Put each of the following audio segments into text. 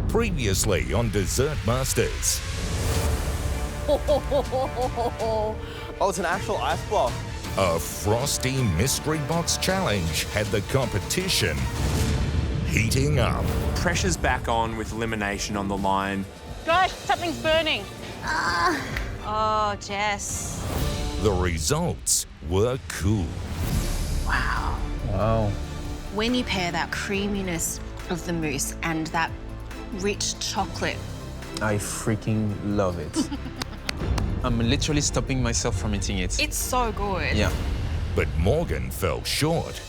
Previously on Dessert Masters. Oh, it's an actual ice block. A frosty mystery box challenge had the competition heating up. Pressure's back on with elimination on the line. Gosh, something's burning. Oh, Jess. The results were cool. Wow. When you pair that creaminess of the mousse and that rich chocolate. I freaking love it. I'm literally stopping myself from eating it. It's so good. Yeah. But Morgan fell short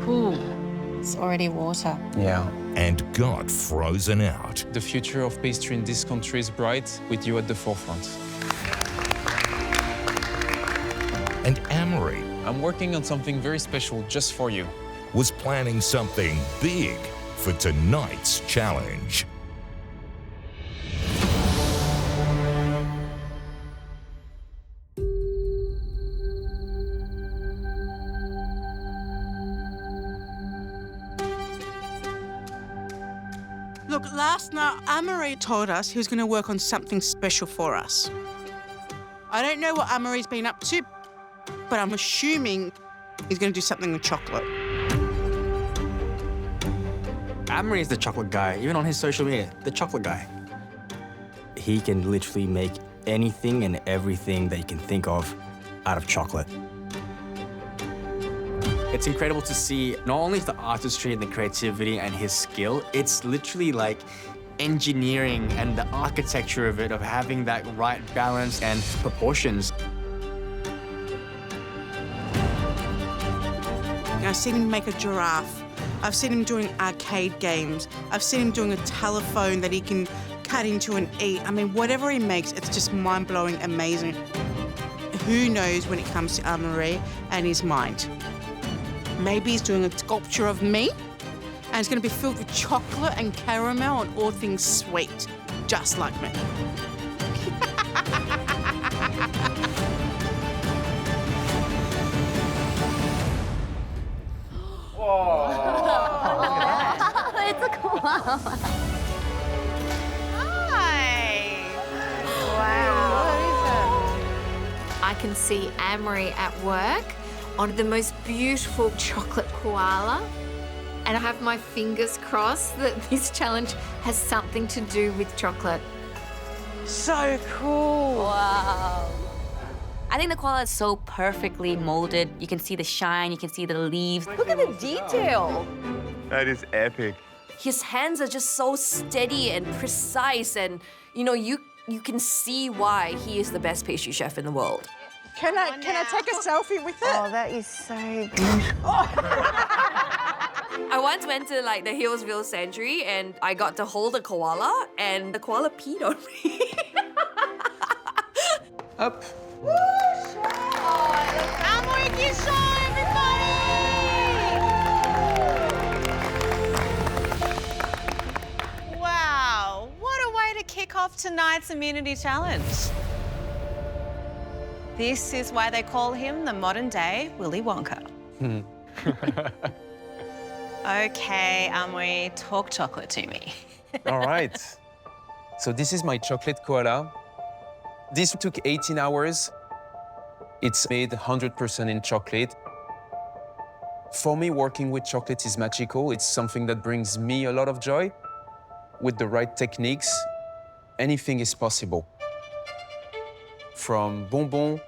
Ooh, it's already water. Yeah. and got frozen out. The future of pastry in this country is bright with you at the forefront. And Amory I'm working on something very special just for you. was planning something big for tonight's challenge. Look, last night, Amory told us he was going to work on something special for us. I don't know what Amory's been up to, but I'm assuming he's going to do something with chocolate. Amory is the chocolate guy, even on his social media, the chocolate guy. He can literally make anything and everything that you can think of out of chocolate. It's incredible to see not only the artistry and the creativity and his skill, it's literally like engineering and the architecture of it, of having that right balance and proportions. I've seen him make a giraffe. I've seen him doing arcade games. I've seen him doing a telephone that he can cut into and eat. I mean, whatever he makes, it's just mind-blowing, amazing. Who knows when it comes to Amory and his mind? Maybe he's doing a sculpture of me, and it's going to be filled with chocolate and caramel and all things sweet, just like me. It's a koala. Hi. I can see Amory at work on the most beautiful chocolate koala. And I have my fingers crossed that this challenge has something to do with chocolate. So cool. Wow. I think the koala is so perfectly molded. You can see the shine, you can see the leaves. Look at the detail. That is epic. His hands are just so steady and precise, and you can see why he is the best pastry chef in the world. Can I take a selfie with it? Oh, that is so beautiful. I once went to the Hillsville Sanctuary and I got to hold a koala, and the koala peed on me. Up. Amory Gishaw, everybody! Wow, what a way to kick off tonight's immunity challenge. This is why they call him the modern-day Willy Wonka. Okay, Amory, talk chocolate to me. All right. So this is my chocolate koala. This took 18 hours. It's made 100% in chocolate. For me, working with chocolate is magical. It's something that brings me a lot of joy. With the right techniques, anything is possible. From bonbons,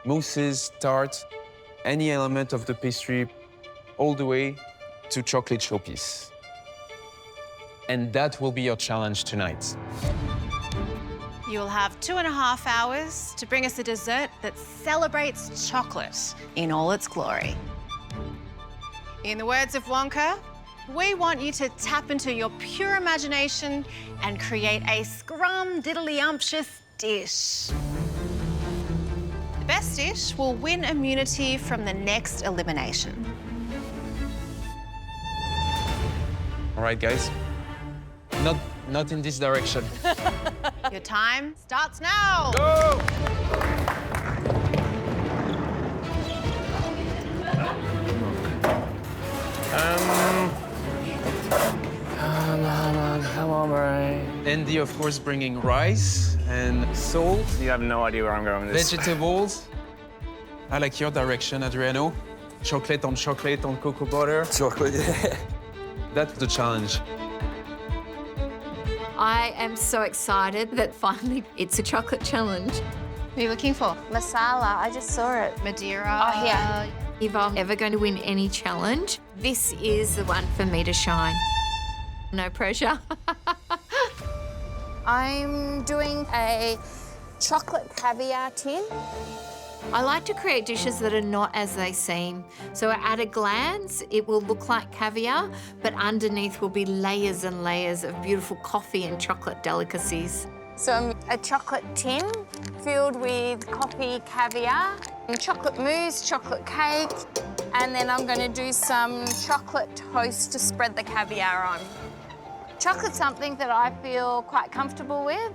mousses, tarts, any element of the pastry, all the way to chocolate showpiece. And that will be your challenge tonight. You'll have 2.5 hours to bring us a dessert that celebrates chocolate in all its glory. In the words of Wonka, we want you to tap into your pure imagination and create a scrum-diddly-umptious dish. The best dish will win immunity from the next elimination. All right, guys. Not in this direction. Your time starts now. Go! Andy, of course, bringing rice and salt, You have no idea where I'm going with this. vegetables. I like your direction, Adriano. Chocolate on cocoa butter. Chocolate, yeah. That's the challenge. I am so excited that finally it's a chocolate challenge. What are you looking for? Masala, I just saw it. Madeira. Oh, here. If I'm ever going to win any challenge, this is the one for me to shine. No pressure. I'm doing a chocolate caviar tin. I like to create dishes that are not as they seem. So at a glance, it will look like caviar, but underneath will be layers and layers of beautiful coffee and chocolate delicacies. So I'm a chocolate tin filled with coffee, caviar, and chocolate mousse, chocolate cake, and then I'm going to do some chocolate toast to spread the caviar on. Chocolate's something that I feel quite comfortable with,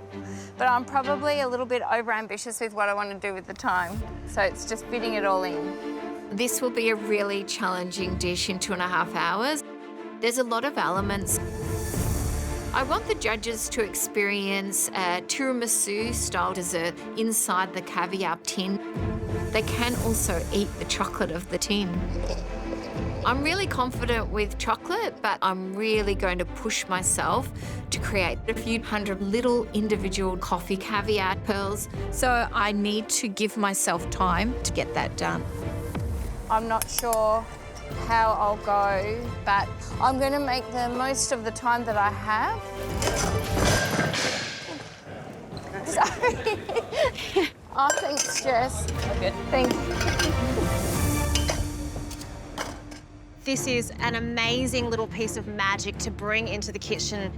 but I'm probably a little bit overambitious with what I want to do with the time. So it's just fitting it all in. This will be a really challenging dish in 2.5 hours. There's a lot of elements. I want the judges to experience a tiramisu-style dessert inside the caviar tin. They can also eat the chocolate of the tin. I'm really confident with chocolate, but I'm really going to push myself to create a few hundred little individual coffee caviar pearls. So I need to give myself time to get that done. I'm not sure how I'll go, but I'm going to make the most of the time that I have. Sorry. Oh, thanks, Jess. Good. Thank you. This is an amazing little piece of magic to bring into the kitchen.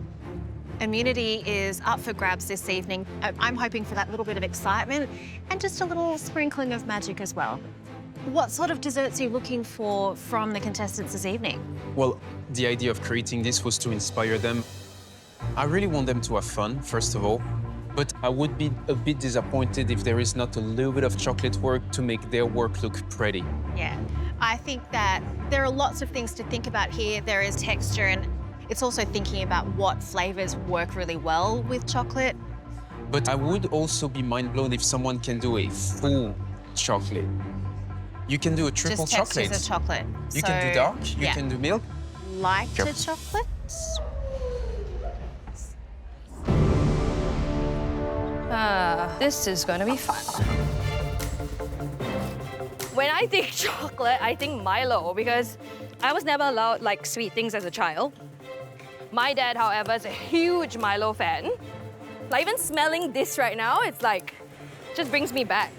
Immunity is up for grabs this evening. I'm hoping for that little bit of excitement and just a little sprinkling of magic as well. What sort of desserts are you looking for from the contestants this evening? Well, the idea of creating this was to inspire them. I really want them to have fun, first of all, but I would be a bit disappointed if there is not a little bit of chocolate work to make their work look pretty. Yeah, I think that there are lots of things to think about here. There is texture, and it's also thinking about what flavors work really well with chocolate. But I would also be mind blown if someone can do a full chocolate. You can do a triple Just textures chocolate. of chocolate. You can do dark, you can do milk. Lighter chocolate? This is gonna be fun. When I think chocolate, I think Milo because I was never allowed like sweet things as a child. My dad, however, is a huge Milo fan. Like even smelling this right now, it's like, just brings me back.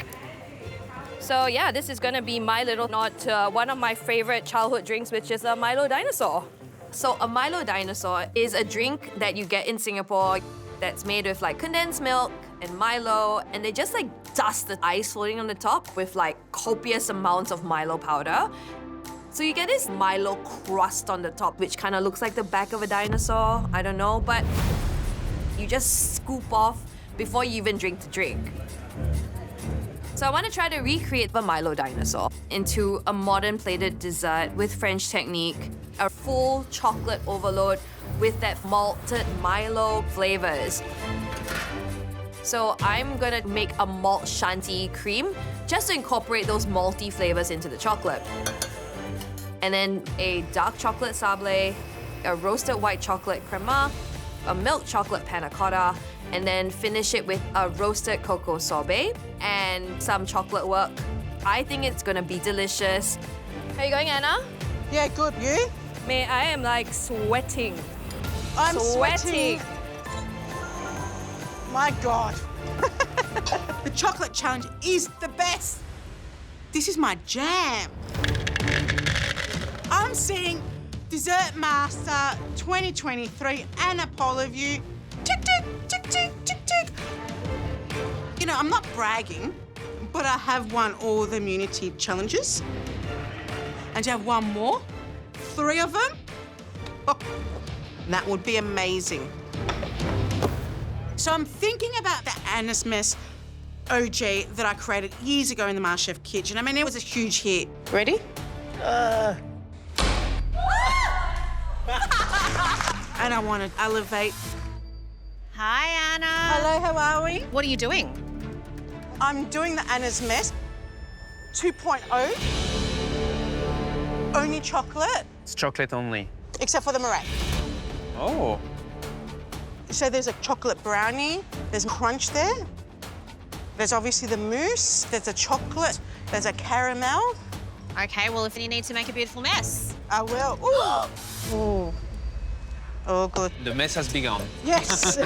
So yeah, this is gonna be my little nod to one of my favorite childhood drinks, which is a Milo dinosaur. So a Milo dinosaur is a drink that you get in Singapore that's made with like condensed milk and Milo, and they just like dust the ice floating on the top with like copious amounts of Milo powder. So you get this Milo crust on the top, which kind of looks like the back of a dinosaur. I don't know, but you just scoop off before you even drink the drink. So I want to try to recreate the Milo dinosaur into a modern plated dessert with French technique, a full chocolate overload with that malted Milo flavors. So I'm gonna make a malt shanty cream just to incorporate those malty flavors into the chocolate. And then a dark chocolate sablé, a roasted white chocolate crema, a milk chocolate panna cotta, and then finish it with a roasted cocoa sorbet and some chocolate work. I think it's gonna be delicious. How you going, Anna? Yeah, good. You? Man, I am like sweating. I'm Sweating. sweating. My God. The chocolate challenge is the best. This is my jam. I'm seeing Dessert Master 2023 Anna Poloview. Tick, tick, tick, tick, tick, tick. You know, I'm not bragging, but I have won all the immunity challenges. And you have one more? 3 of them? Oh, that would be amazing. So I'm thinking about the Anna's Mess OG that I created years ago in the MasterChef kitchen. I mean, it was a huge hit. Ready? And I want to elevate Hi, Anna. Hello, how are we? What are you doing? I'm doing the Anna's Mess 2.0. Only chocolate, It's chocolate only. except for the meringue. Oh. So there's a chocolate brownie, there's crunch there. There's obviously the mousse, there's a chocolate, there's a caramel. Okay, well, if you need to make a beautiful mess. I will. Ooh. Ooh. Oh, good. The mess has begun. Yes.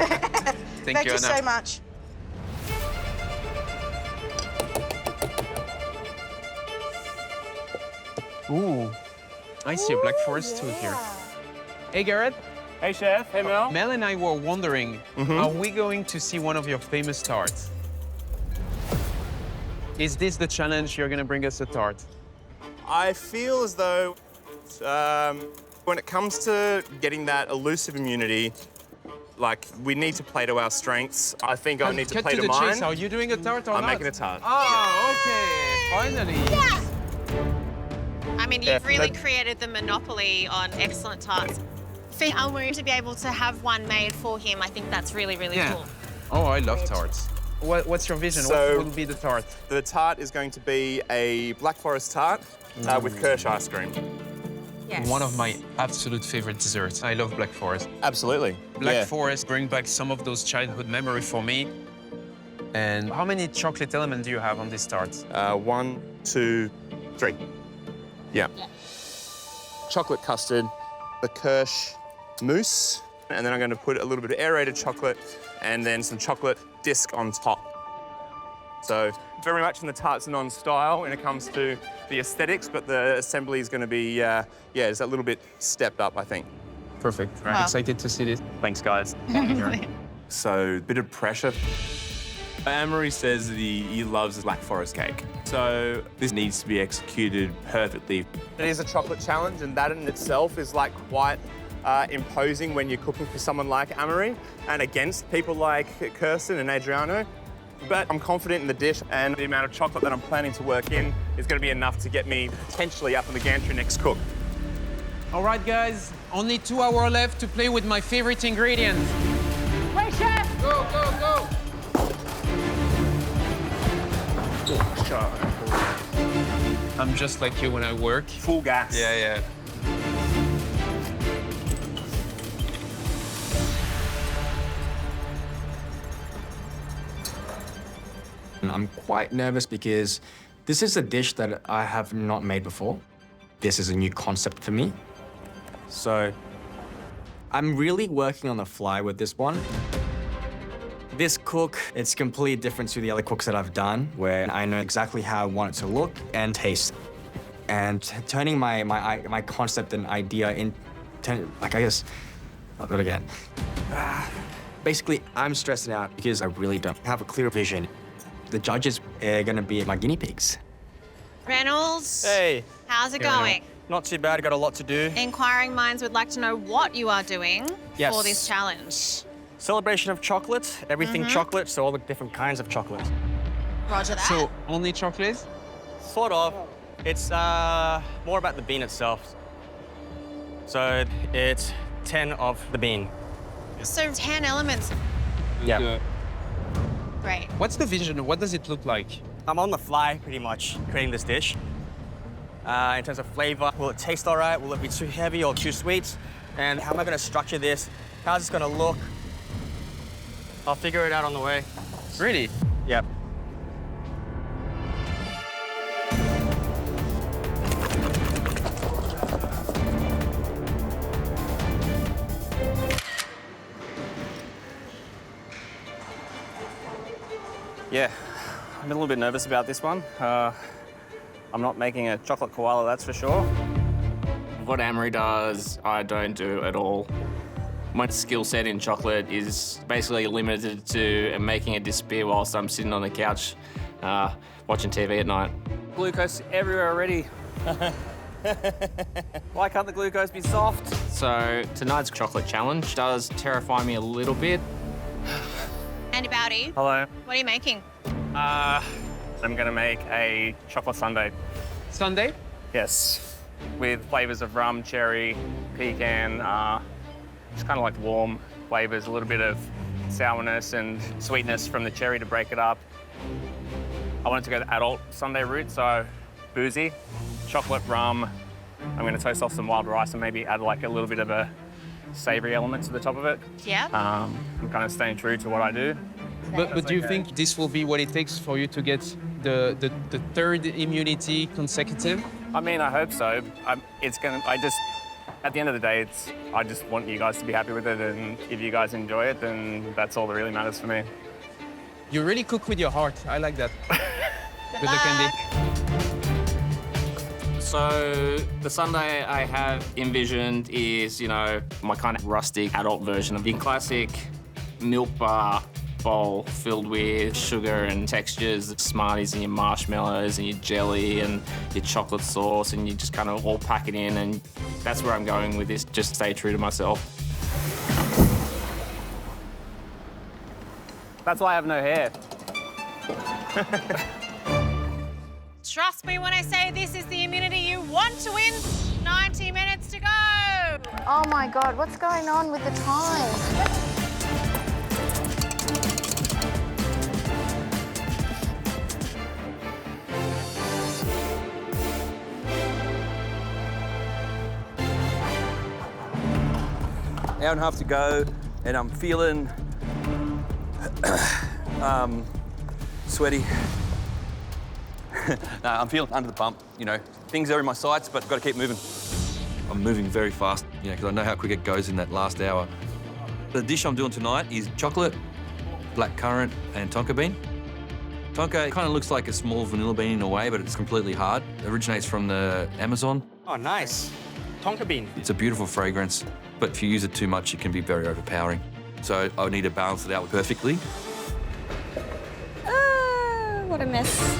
Thank you, Anna. so much. Ooh. I see a Black Forest too here. Hey, Garrett. Hey, Chef. Hey, Mel. Mel and I were wondering, are we going to see one of your famous tarts? Is this the challenge? You're going to bring us a tart? I feel as though when it comes to getting that elusive immunity, like, we need to play to our strengths. I think I need to Cut play to to the mine. chase. Are you doing a tart or I'm not? making a tart. Oh, okay. Finally. I mean, you've really created the monopoly on excellent tarts. For Elmer to be able to have one made for him, I think that's really, really cool. Oh, I love tarts. What's your vision? So- What will be the tart? The tart is going to be a Black Forest tart with Kirsch ice cream. Yes. One of my absolute favorite desserts. I love Black Forest. Absolutely. Black Forest bring back some of those childhood memories for me. And how many chocolate elements do you have on this tart? 1, 2, 3. Yeah. Chocolate custard, the Kirsch mousse, and then I'm going to put a little bit of aerated chocolate and then some chocolate disc on top. So very much in the tarts and on style when it comes to the aesthetics, but the assembly is going to be, is a little bit stepped up, I think. Perfect. Wow. Excited to see this. Thanks, guys. So a bit of pressure. Anne-Marie says that he loves Black Forest cake. So this needs to be executed perfectly. It is a chocolate challenge, and that in itself is like quite imposing when you're cooking for someone like Anne-Marie and against people like Kirsten and Adriano. But I'm confident in the dish, and the amount of chocolate that I'm planning to work in is going to be enough to get me potentially up in the gantry next cook. All right, guys. Only 2 hours left to play with my favorite ingredient. Wait, Chef! Go, go, go! I'm just like you when I work. Full gas. Yeah. I'm quite nervous because this is a dish that I have not made before. This is a new concept for me. So I'm really working on the fly with this one. This cook, it's completely different to the other cooks that I've done, where I know exactly how I want it to look and taste. And turning my concept and idea I'll do it again. Basically, I'm stressing out because I really don't have a clear vision. The judges are gonna be my guinea pigs. Reynolds, Hey. how's it going? Not too bad. Got a lot to do. Inquiring minds would like to know what you are doing Yes. for this challenge. Celebration of chocolate. Everything chocolate, so all the different kinds of chocolate. Roger that. So, only chocolate? Sort of. It's more about the bean itself. So it's 10 of the bean. So 10 elements. Yeah. Great. What's the vision? What does it look like? I'm on the fly, pretty much, creating this dish. In terms of flavor, will it taste all right? Will it be too heavy or too sweet? And how am I going to structure this? How's this going to look? I'll figure it out on the way. Really? Yep. Yeah, I'm a little bit nervous about this one. I'm not making a chocolate koala, that's for sure. What Anne-Marie does, I don't do at all. My skill set in chocolate is basically limited to making it disappear whilst I'm sitting on the couch watching TV at night. Glucose everywhere already. Why can't the glucose be soft? So tonight's chocolate challenge does terrify me a little bit. Andy Bowdy, Hello. what are you making? I'm gonna make a chocolate sundae. Sunday? Yes, with flavors of rum, cherry, pecan, just kind of like warm flavors, a little bit of sourness and sweetness from the cherry to break it up. I wanted to go the adult sundae route, so boozy, chocolate rum. I'm going to toast off some wild rice and maybe add like a little bit of a savoury element to the top of it. Yeah. I'm kind of staying true to what I do. But do you think this will be what it takes for you to get the third immunity consecutive? I mean, I hope so. At the end of the day, I just want you guys to be happy with it, and if you guys enjoy it, then that's all that really matters for me. You really cook with your heart. I like that. Good luck, Andy. So the sundae I have envisioned is, you know, my kind of rustic adult version of the classic milk bar bowl filled with sugar and textures, Smarties and your marshmallows and your jelly and your chocolate sauce, and you just kind of all pack it in, and that's where I'm going with this. Just stay true to myself. That's why I have no hair. Trust me when I say this is the immunity you want to win. 90 minutes to go. Oh my God, what's going on with the time? Hour and a half to go, and I'm feeling sweaty. No, I'm feeling under the pump, you know. Things are in my sights, but I've got to keep moving. I'm moving very fast, you know, because I know how quick it goes in that last hour. The dish I'm doing tonight is chocolate, black currant, and tonka bean. Tonka kind of looks like a small vanilla bean in a way, but it's completely hard. It originates from the Amazon. Oh, nice. Tonka bean. It's a beautiful fragrance, but if you use it too much, it can be very overpowering. So I need to balance it out perfectly. What a mess.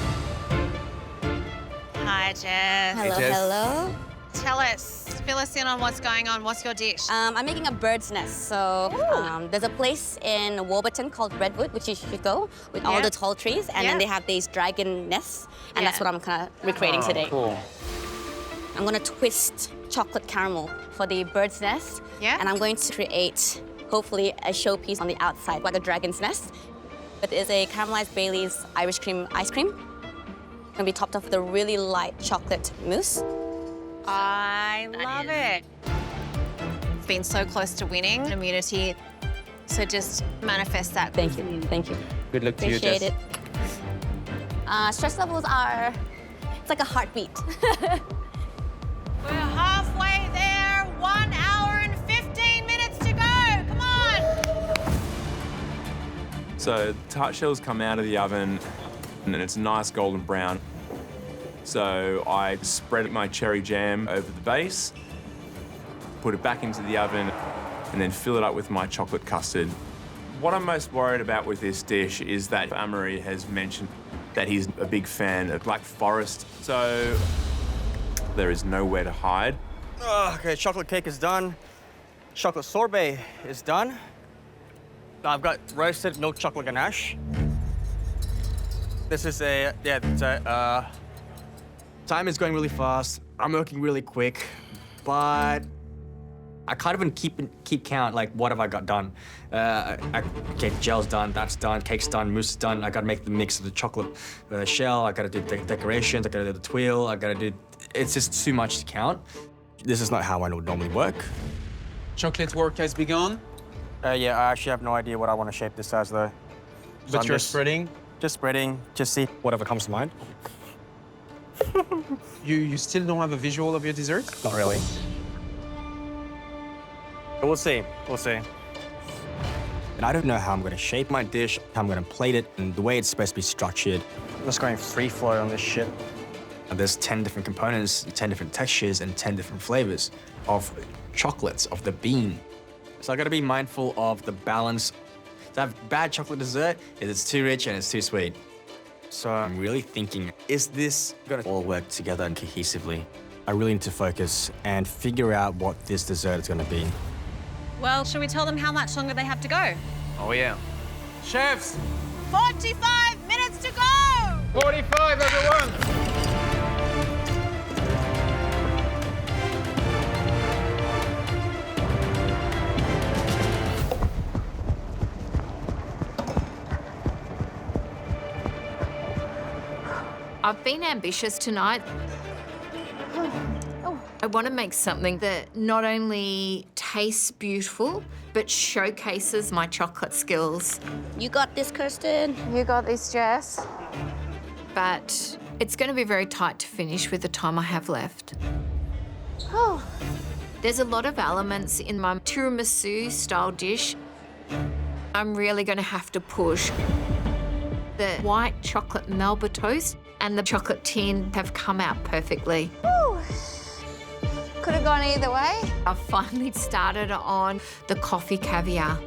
Hi, Jess. Hello, hello. Tell us, fill us in on what's going on. What's your dish? I'm making a bird's nest. So there's a place in Warburton called Redwood, which you should go, with all the tall trees. And then they have these dragon nests. And that's what I'm kind of recreating today. Cool. I'm going to twist chocolate caramel for the bird's nest. Yeah. And I'm going to create, hopefully, a showpiece on the outside, like a dragon's nest. It is a caramelized Bailey's Irish cream ice cream. It's going to be topped off with a really light chocolate mousse. I love it. It's been so close to winning immunity, so just manifest that. Thank you, thank you. Good luck to you, Appreciate Jess. it. Stress levels are, it's like a heartbeat. We're halfway there. 1 hour and 15 minutes to go. Come on. So tart shells come out of the oven and then it's nice golden brown. So I spread my cherry jam over the base, put it back into the oven, and then fill it up with my chocolate custard. What I'm most worried about with this dish is that Amory has mentioned that he's a big fan of Black Forest, so there is nowhere to hide. Okay, chocolate cake is done. Chocolate sorbet is done. I've got roasted milk chocolate ganache. This is time is going really fast. I'm working really quick, but I can't even keep count, like, what have I got done? Okay, gel's done, that's done, cake's done, mousse is done. I gotta make the mix of the chocolate shell. I gotta do the decorations, I gotta do the twirl, it's just too much to count. This is not how I would normally work. Chocolate work has begun. Yeah, I actually have no idea what I want to shape this as, though. But you're spreading? Just spreading, just see whatever comes to mind. You still don't have a visual of your dessert? Not really. But we'll see, we'll see. And I don't know how I'm gonna shape my dish, how I'm gonna plate it, and the way it's supposed to be structured. I'm just going free flow on this shit. And there's 10 different components, 10 different textures, and 10 different flavors of chocolates, of the bean. So I gotta be mindful of the balance. To have bad chocolate dessert is it's too rich and it's too sweet. So I'm really thinking, is this gonna all work together and cohesively? I really need to focus and figure out what this dessert is gonna be. Well, should we tell them how much longer they have to go? Oh, yeah. Chefs! 45 minutes to go! 45, everyone! I've been ambitious tonight. I want to make something that not only tastes beautiful, but showcases my chocolate skills. You got this, Kirsten. You got this, Jess. But it's going to be very tight to finish with the time I have left. Oh. There's a lot of elements in my tiramisu-style dish. I'm really going to have to push. The white chocolate Melba toast and the chocolate tin have come out perfectly. Ooh. Could have gone either way. I've finally started on the coffee caviar.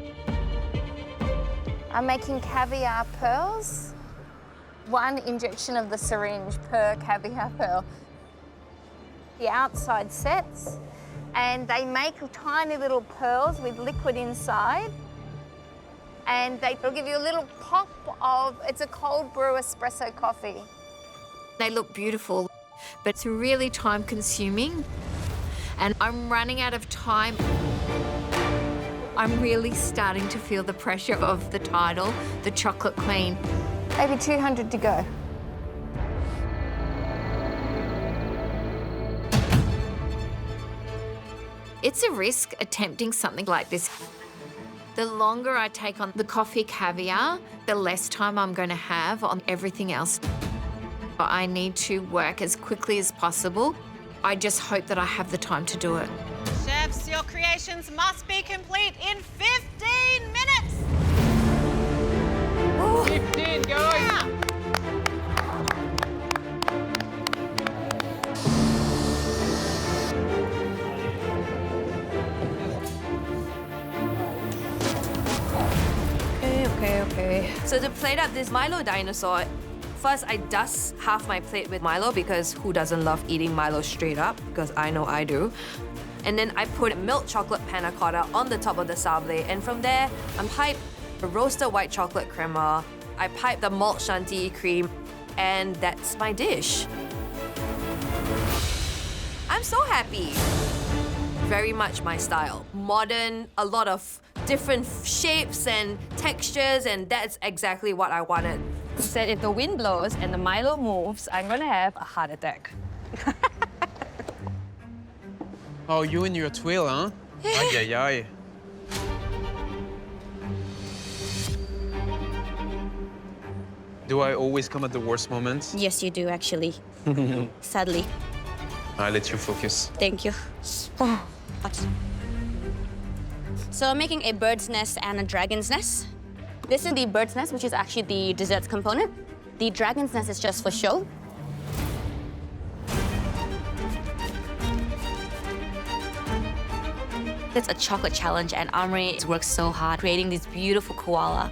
I'm making caviar pearls. 1 injection of the syringe per caviar pearl. The outside sets, and they make tiny little pearls with liquid inside. And they'll give you a little pop of, it's a cold brew espresso coffee. They look beautiful, but it's really time-consuming. And I'm running out of time. I'm really starting to feel the pressure of the title, the Chocolate Queen. Maybe 200 to go. It's a risk attempting something like this. The longer I take on the coffee caviar, the less time I'm going to have on everything else. I need to work as quickly as possible. I just hope that I have the time to do it. Chefs, your creations must be complete in 15 minutes. 15, guys. Yeah. Okay. So to plate up this Milo dinosaur, first I dust half my plate with Milo because who doesn't love eating Milo straight up? Because I know I do. And then I put milk chocolate panna cotta on the top of the sablé, and from there, I pipe a roasted white chocolate crema, I pipe the malt chantilly cream, and that's my dish. I'm so happy. Very much my style. Modern, a lot of different shapes and textures, and that's exactly what I wanted. Said if the wind blows and the Milo moves, I'm gonna have a heart attack. Oh, you and your twill, huh? Ay, ay, ay. Do I always come at the worst moments? Yes, you do, actually. Sadly. I'll let you focus. Thank you. So I'm making a bird's nest and a dragon's nest. This is the bird's nest, which is actually the desserts component. The dragon's nest is just for show. It's a chocolate challenge, and Amri works so hard creating this beautiful koala.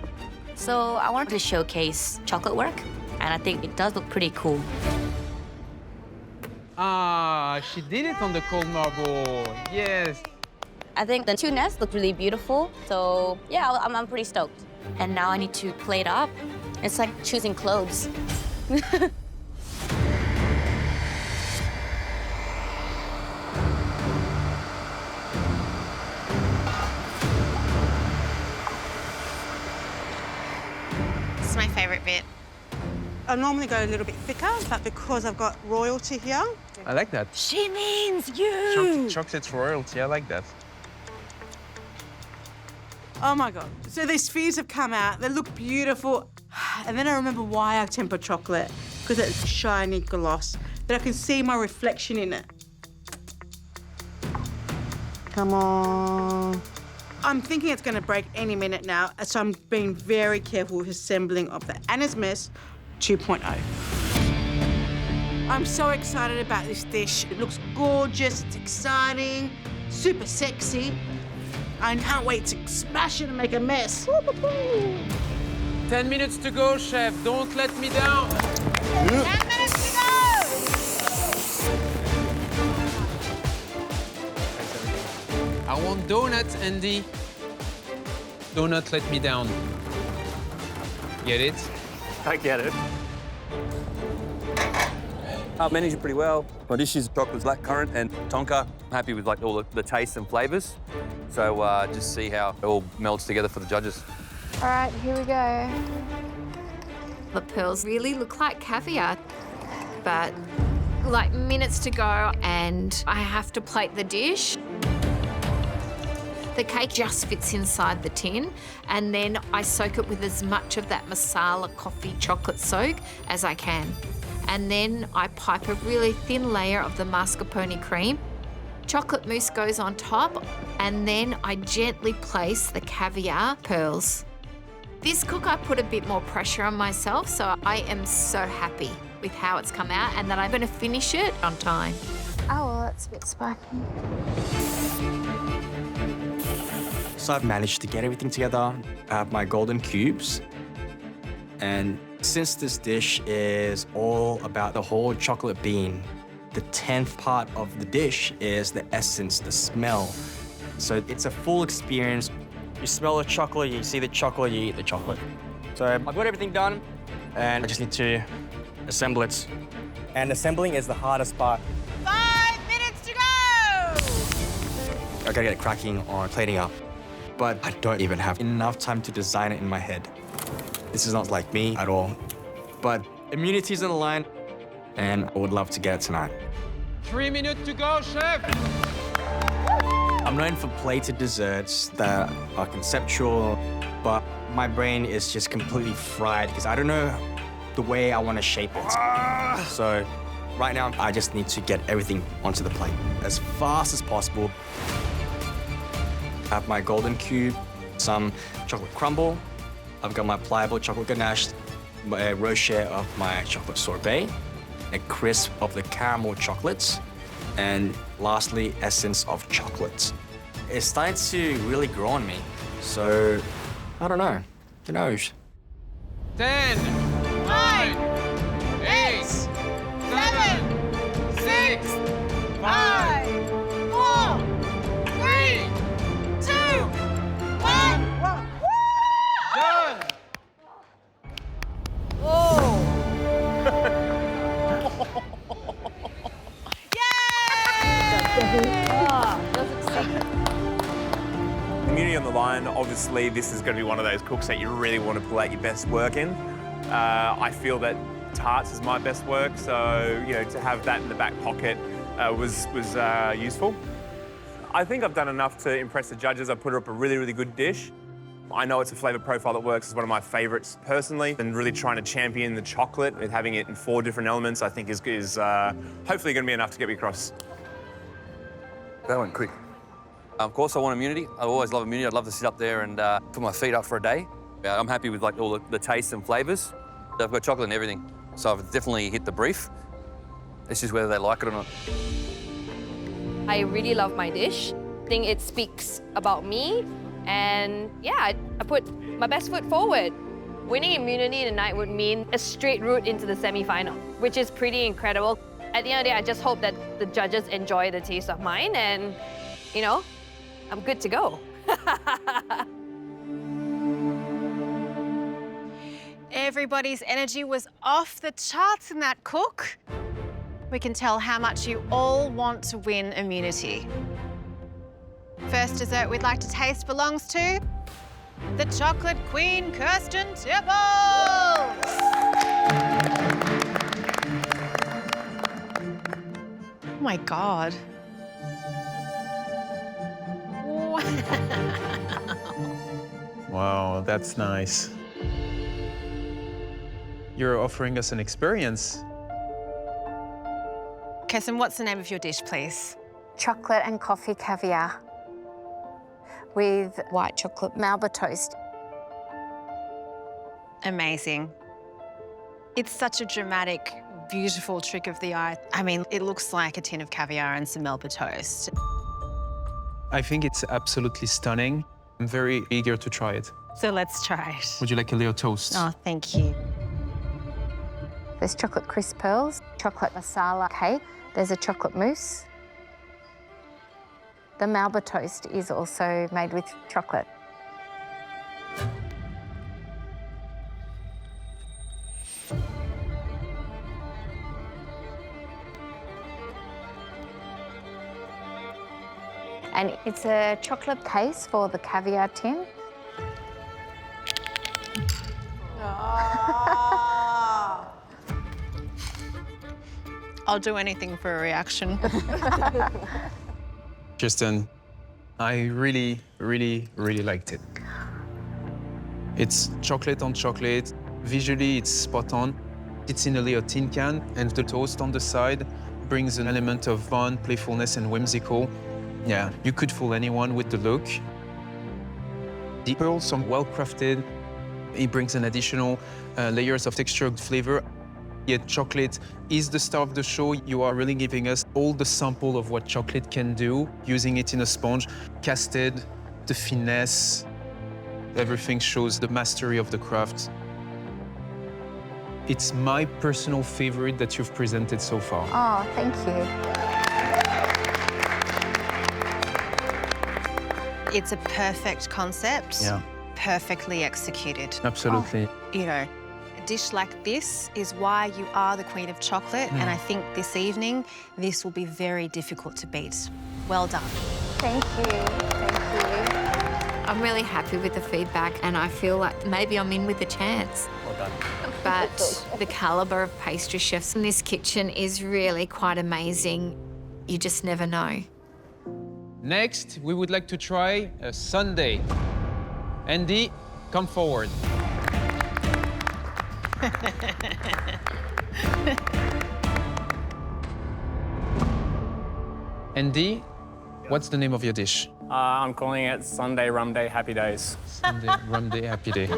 So I wanted to showcase chocolate work, and I think it does look pretty cool. Ah, she did it on the cold marble. Yes. I think the 2 nests look really beautiful, so yeah, I'm pretty stoked. And now I need to plate up. It's like choosing clothes. This is my favourite bit. I normally go a little bit thicker, but because I've got royalty here. I like that. She means you! Chocolate's royalty, I like that. Oh my God. So these spheres have come out, they look beautiful. And then I remember why I temper chocolate, because it's shiny gloss, that I can see my reflection in it. Come on. I'm thinking it's gonna break any minute now, so I'm being very careful with assembling of the Anna's Mess 2.0. I'm so excited about this dish. It looks gorgeous, it's exciting, super sexy. I can't wait to smash it and make a mess. 10 minutes to go, chef. Don't let me down. 10 minutes to go! I want donuts, Andy. Donut, let me down. Get it? I get it. I've managed it pretty well. My dish is chocolate blackcurrant and tonka. I'm happy with like all the tastes and flavours. So just see how it all melds together for the judges. All right, here we go. The pearls really look like caviar. but like minutes to go and I have to plate the dish. The cake just fits inside the tin, and then I soak it with as much of that masala coffee chocolate soak as I can. And then I pipe a really thin layer of the mascarpone cream. Chocolate mousse goes on top, and then I gently place the caviar pearls. This cook, I put a bit more pressure on myself, so I am so happy with how it's come out and that I'm going to finish it on time. Oh, well, that's a bit spiky. So I've managed to get everything together. I have my golden cubes. And since this dish is all about the whole chocolate bean, the 10th part of the dish is the essence, the smell. So it's a full experience. You smell the chocolate, you see the chocolate, you eat the chocolate. So I've got everything done, and I just need to assemble it. And assembling is the hardest part. 5 minutes to go! I gotta get cracking on plating up. But I don't even have enough time to design it in my head. This is not like me at all. But immunity's on the line, and I would love to get it tonight. 3 minutes to go, chef! I'm known for plated desserts that are conceptual, but my brain is just completely fried because I don't know the way I want to shape it. So right now, I just need to get everything onto the plate as fast as possible. I have my golden cube, some chocolate crumble. I've got my pliable chocolate ganache, a rocher of my chocolate sorbet, a crisp of the caramel chocolates, and lastly, essence of chocolate. It's starting to really grow on me, so I don't know. Who knows? 10, 9, 8, 7, 6, 5, 4, 3, 2, 1. done! Community on the line, obviously this is going to be one of those cooks that you really want to pull out your best work in. I feel that tarts is my best work, so to have that in the back pocket was useful. I think I've done enough to impress the judges. I put up a really, really good dish. I know it's a flavour profile that works. It's one of my favourites personally, and really trying to champion the chocolate and having it in 4 different elements I think is hopefully going to be enough to get me across. That went quick. Of course, I want immunity. I always love immunity. I'd love to sit up there and put my feet up for a day. I'm happy with like all the tastes and flavours. I've got chocolate and everything, so I've definitely hit the brief. It's just whether they like it or not. I really love my dish. I think it speaks about me, and yeah, I put my best foot forward. Winning immunity tonight would mean a straight route into the semi-final, which is pretty incredible. At the end of the day, I just hope that the judges enjoy the taste of mine, and I'm good to go. Everybody's energy was off the charts in that cook. We can tell how much you all want to win immunity. First dessert we'd like to taste belongs to the Chocolate Queen, Kirsten Tibbles. Oh my God. Wow, that's nice. You're offering us an experience. Kirsten, what's the name of your dish, please? Chocolate and coffee caviar with white chocolate Melba toast. Amazing. It's such a dramatic, beautiful trick of the eye. I mean, it looks like a tin of caviar and some Melba toast. I think it's absolutely stunning. I'm very eager to try it. So let's try it. Would you like a little toast? Oh, thank you. There's chocolate crisp pearls, chocolate masala cake. There's a chocolate mousse. The Melba toast is also made with chocolate. And it's a chocolate case for the caviar tin. I'll do anything for a reaction. Kirsten, I really, really, really liked it. It's chocolate on chocolate. Visually, it's spot on. It's in a little tin can, and the toast on the side brings an element of fun, playfulness, and whimsical. Yeah, you could fool anyone with the look. The pearls are well crafted. It brings an additional layers of textured flavor. Yet chocolate is the star of the show. You are really giving us all the sample of what chocolate can do, using it in a sponge, casted, the finesse. Everything shows the mastery of the craft. It's my personal favorite that you've presented so far. Oh, thank you. It's a perfect concept, Yeah. perfectly executed. Absolutely. You know, a dish like this is why you are the queen of chocolate, and I think this evening, this will be very difficult to beat. Well done. Thank you. Thank you. I'm really happy with the feedback, and I feel like maybe I'm in with a chance. Well done. But the caliber of pastry chefs in this kitchen is really quite amazing. You just never know. Next, we would like to try a sundae. Andy, come forward. Andy, what's the name of your dish? I'm calling it Sunday Rum Day Happy Days. Sunday Rum Day Happy Day.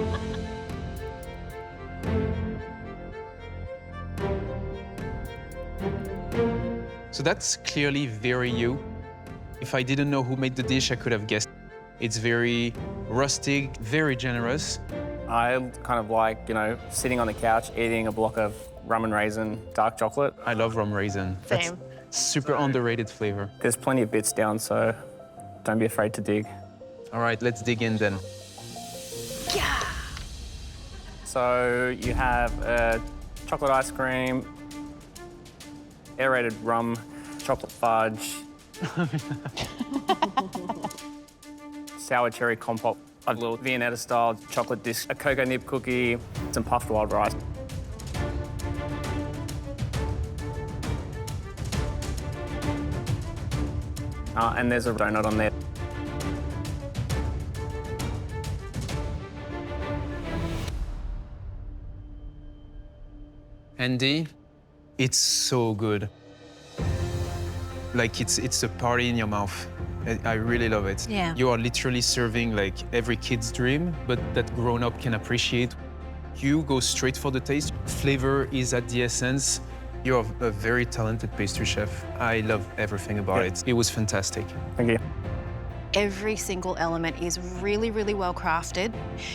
So that's clearly very you. If I didn't know who made the dish, I could have guessed. It's very rustic, very generous. I kind of like, you know, sitting on the couch eating a block of rum and raisin dark chocolate. I love rum raisin. Same. That's super underrated flavor. There's plenty of bits down, so don't be afraid to dig. All right, let's dig in then. So you have chocolate ice cream, aerated rum, chocolate fudge, sour cherry compote, a little Viennetta-style chocolate disc, a cocoa nib cookie, some puffed wild rice. And there's a donut on there. Andy, it's so good. Like it's a party in your mouth. I really love it. Yeah. You are literally serving like every kid's dream, but that grown-up can appreciate. You go straight for the taste. Flavor is at the essence. You're a very talented pastry chef. I love everything about it. It was fantastic. Thank you. Every single element is really, really well crafted.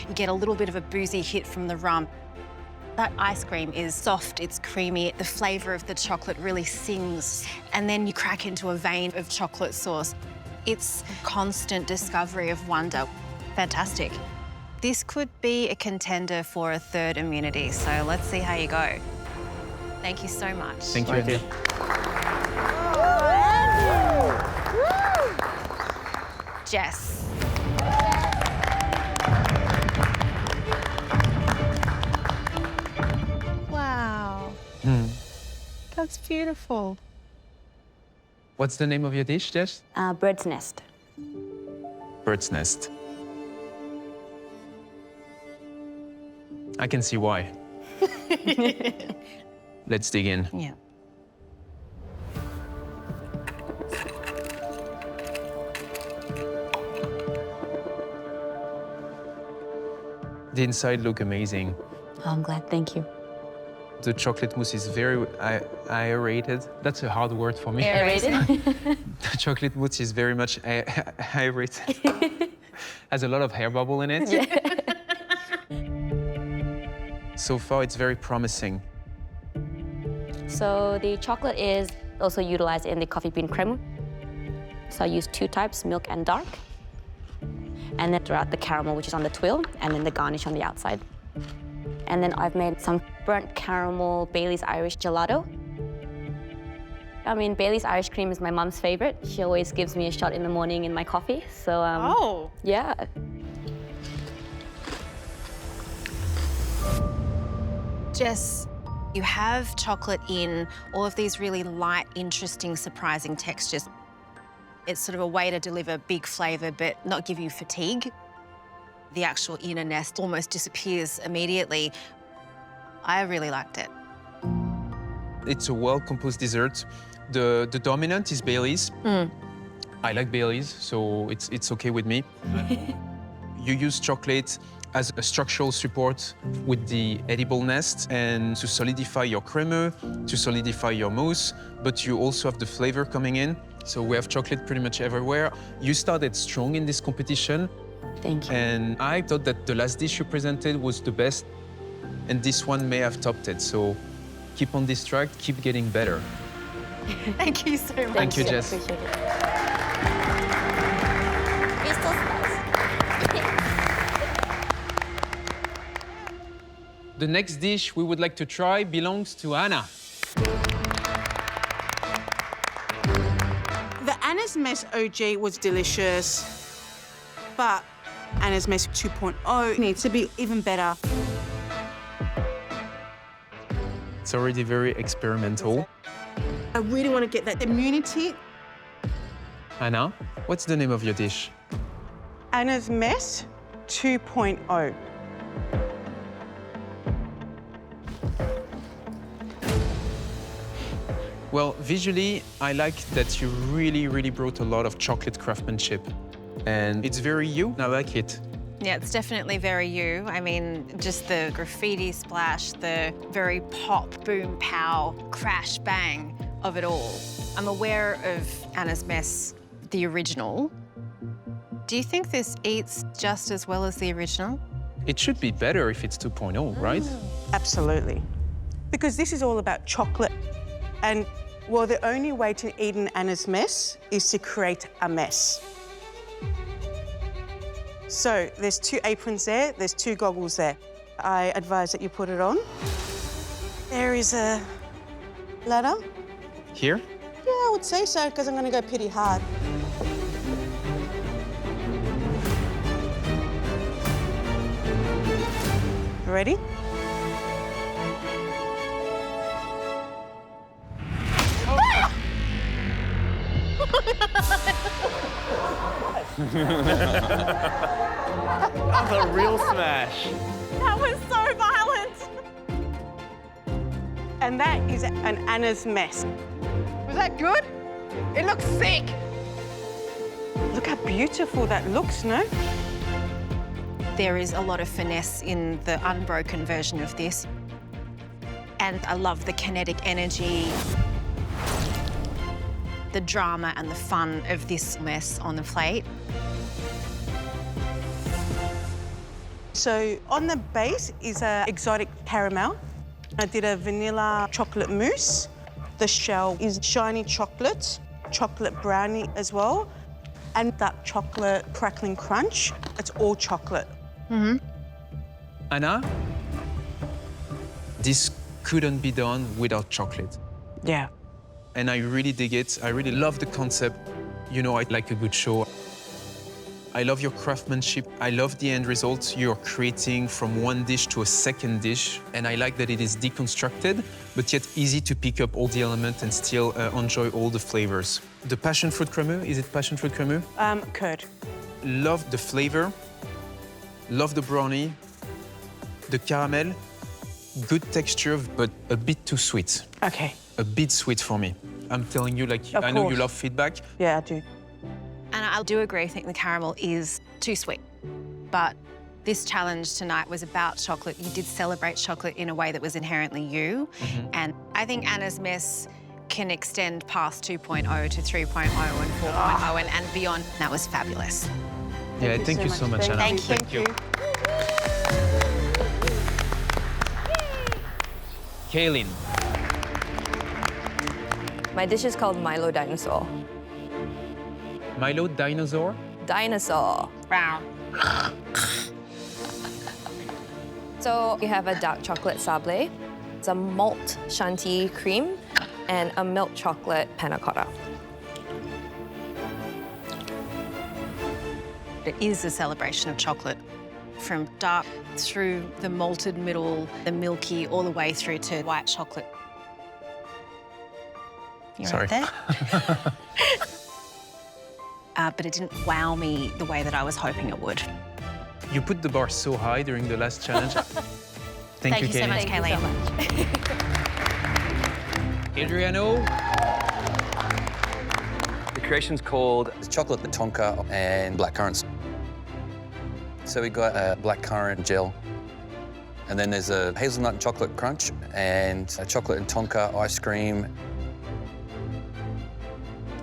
You get a little bit of a boozy hit from the rum. That ice cream is soft, it's creamy, the flavour of the chocolate really sings, and then you crack into a vein of chocolate sauce. It's constant discovery of wonder. Fantastic. This could be a contender for a third immunity, so let's see how you go. Thank you so much. Thank you, Andy. Jess. Wow. That's beautiful. What's the name of your dish, Jess? Bird's nest. Bird's nest. I can see why. Let's dig in. Yeah. The inside look amazing. Oh, I'm glad, thank you. The chocolate mousse is very aerated. That's a hard word for me. Aerated? The chocolate mousse is very much aerated. Has a lot of air bubble in it. Yeah. So far, it's very promising. So the chocolate is also utilized in the coffee bean creme. So I use two types, milk and dark. And then throughout the caramel, which is on the twill, and then the garnish on the outside. And then I've made some burnt caramel Bailey's Irish gelato. I mean, Bailey's Irish cream is my mom's favorite. She always gives me a shot in the morning in my coffee. So, yeah. Jess, You have chocolate in all of these really light, interesting, surprising textures. It's sort of a way to deliver big flavour but not give you fatigue. The actual inner nest almost disappears immediately. I really liked it. It's a well-composed dessert. The dominant is Baileys. I like Baileys, so it's okay with me. You use chocolate as a structural support with the edible nest and to solidify your crème, to solidify your mousse, but you also have the flavor coming in. So we have chocolate pretty much everywhere. You started strong in this competition. Thank you. And I thought that the last dish you presented was the best, and this one may have topped it. So keep on this track, keep getting better. Thank you so much. Thank you, Jess. Appreciate it. Crystal slice. The next dish we would like to try belongs to Anna. The Anna's Mess OG was delicious, but Anna's Mess 2.0 needs to be even better. It's already very experimental. I really want to get that immunity. Anna, what's the name of your dish? Anna's Mess 2.0. Well, visually, I like that you really brought a lot of chocolate craftsmanship. And it's very you, I like it. Yeah, it's definitely very you. I mean, just the graffiti splash, the very pop, boom, pow, crash, bang of it all. I'm aware of Anna's Mess, the original. Do you think this eats just as well as the original? It should be better if it's 2.0, right? Absolutely. Because this is all about chocolate. And, well, the only way to eat an Anna's Mess is to create a mess. So there's 2 aprons there, there's 2 goggles there. I advise that you put it on. There is a ladder. Here? Yeah, I would say so, because I'm going to go pretty hard. Ready? That was a real smash. That was so violent. And that is an Anna's Mess. Was that good? It looks sick. Look how beautiful that looks, no? There is a lot of finesse in the unbroken version of this. And I love the kinetic energy, the drama and the fun of this mess on the plate. So on the base is an exotic caramel. I did a vanilla chocolate mousse. The shell is shiny chocolate, chocolate brownie as well, and dark chocolate crackling crunch. It's all chocolate. Anna, this couldn't be done without chocolate. Yeah. And I really dig it. I really love the concept. You know, I like a good show. I love your craftsmanship. I love the end result you're creating from one dish to a second dish. And I like that it is deconstructed, but yet easy to pick up all the elements and still enjoy all the flavors. The passion fruit crème, is it passion fruit crème? Curd. Love the flavor. Love the brownie. The caramel. Good texture, but a bit too sweet. Okay. A bit sweet for me. I'm telling you, like, I know you love feedback. Yeah, I do. And I do agree, I think the caramel is too sweet. But this challenge tonight was about chocolate. You did celebrate chocolate in a way that was inherently you. And I think Anna's Mess can extend past 2.0 to 3.0 and 4.0 and beyond. That was fabulous. Yeah, thank you so much, Anna. Thank you. Kaylin. My dish is called Milo Dinosaur. Milo Dinosaur? Dinosaur. Wow. So you have a dark chocolate sablé, it's a malt shanty cream, and a milk chocolate panna cotta. It is a celebration of chocolate from dark through the malted middle, the milky, all the way through to white chocolate. You're Sorry. right there. But it didn't wow me the way that I was hoping it would. You put the bar so high during the last challenge. Thank you, so much, Thank you Kayleen. so much. Adriano. The creation's called chocolate, the tonka, and black currants. So we got a black currant gel, and then there's a hazelnut and chocolate crunch, and a chocolate and tonka ice cream.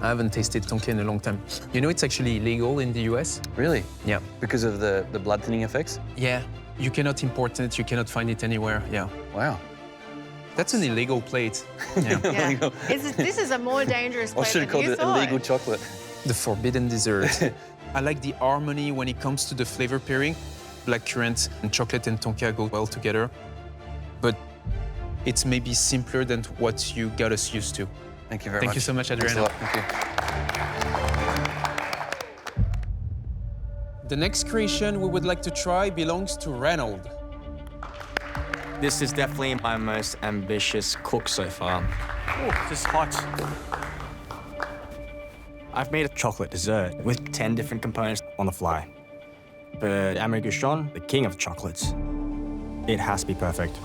I haven't tasted tonka in a long time. You know, it's actually illegal in the US. Really? Yeah. Because of the blood thinning effects? Yeah. You cannot import it. You cannot find it anywhere. Yeah. Wow. That's an illegal plate. Yeah. Yeah. This is a more dangerous I plate should have than called you it thought. illegal chocolate. The forbidden dessert. I like the harmony when it comes to the flavor pairing. Black currant and chocolate and tonka go well together. But it's maybe simpler than what you got us used to. Thank you very much. Thank you so much, Thanks a Adriano. lot. Thank you. The next creation we would like to try belongs to Reynold. This is definitely my most ambitious cook so far. Oh, this is hot. I've made a chocolate dessert with 10 different components on the fly. But Amory Gouchon, the king of chocolates, it has to be perfect.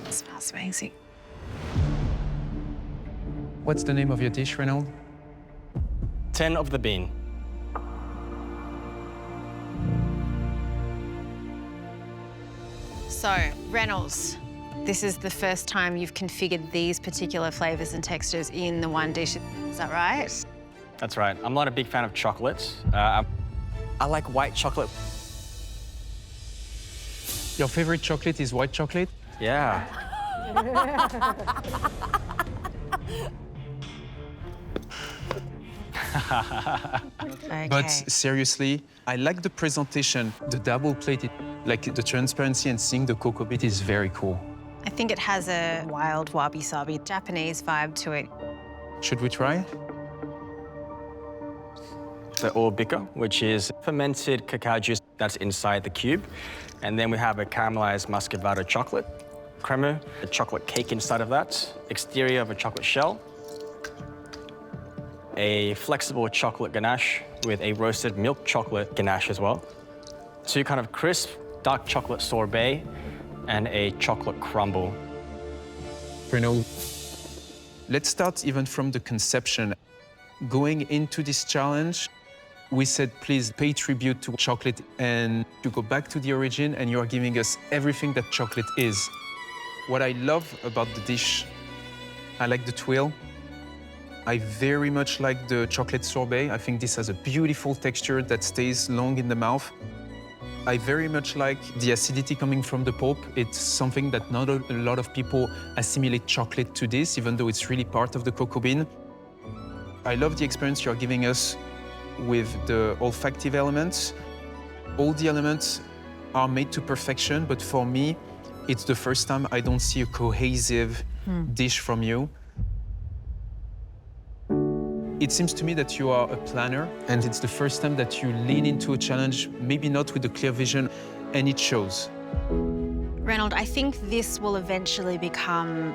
It smells amazing. What's the name of your dish, Reynold? 10 of the bean. So, Reynolds, this is the first time you've configured these particular flavors and textures in the one dish. Is that right? That's right. I'm not a big fan of chocolate. I like white chocolate. Your favorite chocolate is white chocolate? Yeah. Okay. But seriously, I like the presentation, the double plated, like the transparency and seeing the cocoa bit is very cool. I think it has a wild wabi-sabi Japanese vibe to it. Should we try? The Orbica, which is fermented cacao juice that's inside the cube. And then we have a caramelized muscovado chocolate, crema, a chocolate cake inside of that, exterior of a chocolate shell, a flexible chocolate ganache with a roasted milk chocolate ganache as well, two kind of crisp dark chocolate sorbet, and a chocolate crumble. Bruno, let's start even from the conception. Going into this challenge, we said, please pay tribute to chocolate and to go back to the origin, and you are giving us everything that chocolate is. What I love about the dish, I like the twill. I very much like the chocolate sorbet. I think this has a beautiful texture that stays long in the mouth. I very much like the acidity coming from the pulp. It's something that not a lot of people assimilate chocolate to this, even though it's really part of the cocoa bean. I love the experience you're giving us with the olfactive elements. All the elements are made to perfection, but for me, it's the first time I don't see a cohesive dish from you. It seems to me that you are a planner, and it's the first time that you lean into a challenge, maybe not with a clear vision, and it shows. Reynold, I think this will eventually become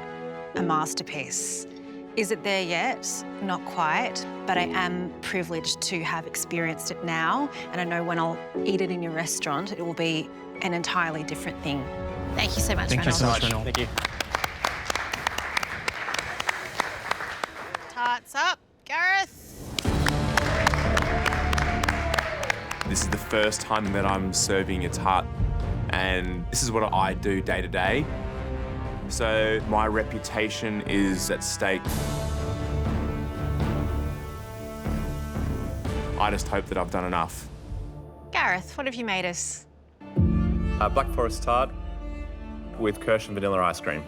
a masterpiece. Is it there yet? Not quite, but I am privileged to have experienced it now, and I know when I'll eat it in your restaurant, it will be an entirely different thing. Thank you so much, Thank you Reynold. so much, Reynold. Thank you. Tarts up, Gareth. This is the first time that I'm serving a tart, and this is what I do day to day. So my reputation is at stake. I just hope that I've done enough. Gareth, what have you made us? Black Forest tart with Kirsch and vanilla ice cream.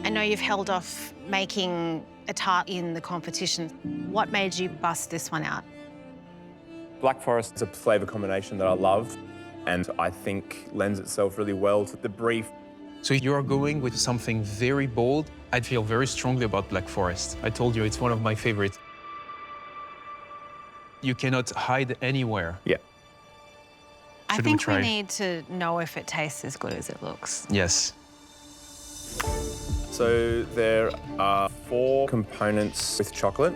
I know you've held off making a tart in the competition. What made you bust this one out? Black Forest is a flavour combination that I love and I think lends itself really well to the brief. So you're going with something very bold, I feel very strongly about Black Forest. I told you it's one of my favorites. You cannot hide anywhere. Yeah. I Should we think we try? need to know if it tastes as good as it looks. Yes. So there are 4 components with chocolate.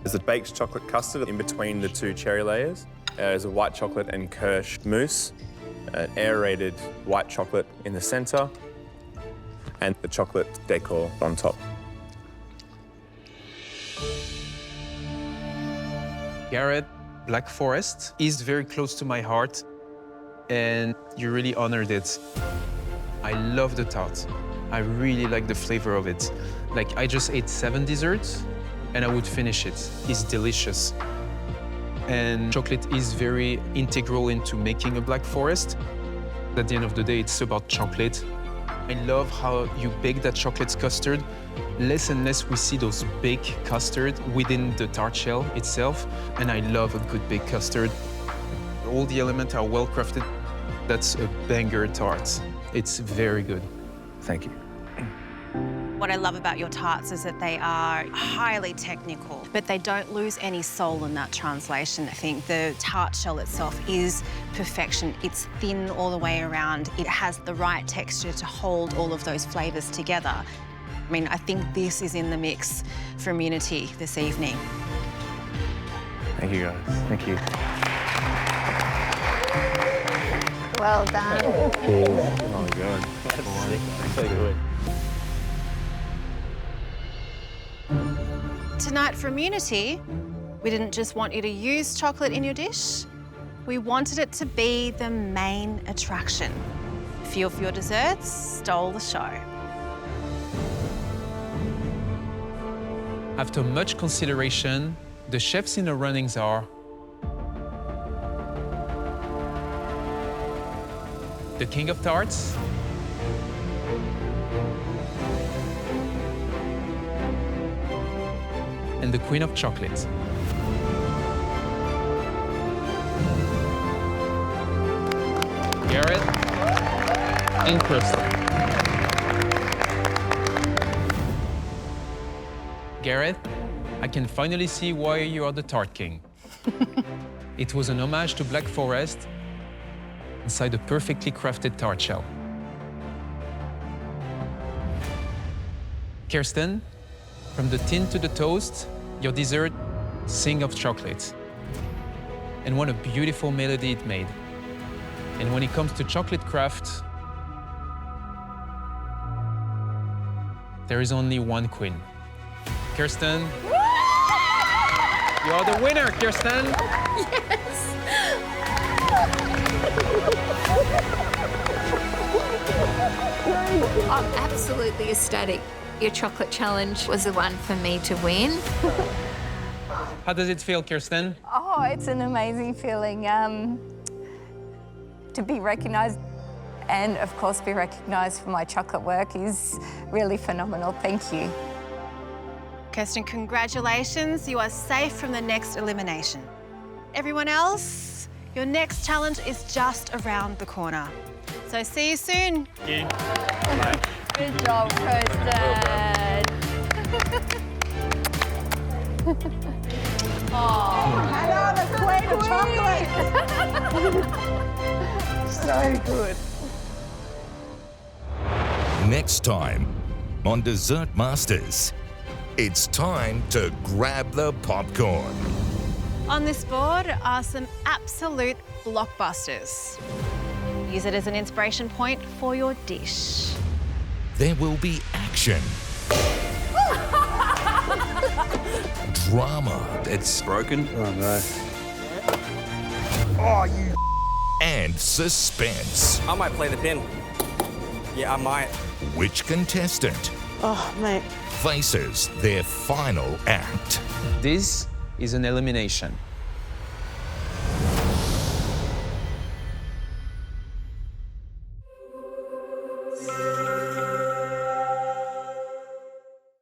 There's a baked chocolate custard in between the 2 cherry layers. There's a white chocolate and Kirsch mousse, an aerated white chocolate in the center, and the chocolate decor on top. Garrett, Black Forest is very close to my heart, and you really honored it. I love the tart. I really like the flavor of it. Like, I just ate 7 desserts, and I would finish it. It's delicious. And chocolate is very integral into making a Black Forest. At the end of the day, it's about chocolate. I love how you bake that chocolate custard. Less and less we see those baked custard within the tart shell itself, and I love a good baked custard. All the elements are well crafted. That's a banger tart. It's very good. Thank you. What I love about your tarts is that they are highly technical, but they don't lose any soul in that translation. I think the tart shell itself is perfection. It's thin all the way around. It has the right texture to hold all of those flavors together. I mean, I think this is in the mix for immunity this evening. Thank you, guys. Thank you. Well done. Oh my God. That's so good. Tonight for immunity, we didn't just want you to use chocolate in your dish. We wanted it to be the main attraction. A few of your desserts stole the show. After much consideration, the chefs in the runnings are the King of Tarts, and the Queen of Chocolate. Garrett and Kirsten. Garrett, I can finally see why you are the Tart King. It was an homage to Black Forest inside a perfectly crafted tart shell. Kirsten, from the tin to the toast, your dessert, sing of chocolate. And what a beautiful melody it made. And when it comes to chocolate craft, there is only one queen. Kirsten, you are the winner, Kirsten. Yes. I'm absolutely ecstatic. Your chocolate challenge was the one for me to win. How does it feel, Kirsten? Oh, it's an amazing feeling to be recognised and, of course, be recognised for my chocolate work is really phenomenal. Thank you. Kirsten, congratulations. You are safe from the next elimination. Everyone else, your next challenge is just around the corner. So see you soon. Thank you. Bye. Good job, Kirsten. Oh, hello, the queen of chocolate. So good. Next time on Dessert Masters, it's time to grab the popcorn. On this board are some absolute blockbusters. Use it as an inspiration point for your dish. There will be action, drama that's broken. Oh no. Oh, you. and suspense. I might play the pin. Yeah, I might. Which contestant Oh, mate. faces their final act? This is an elimination.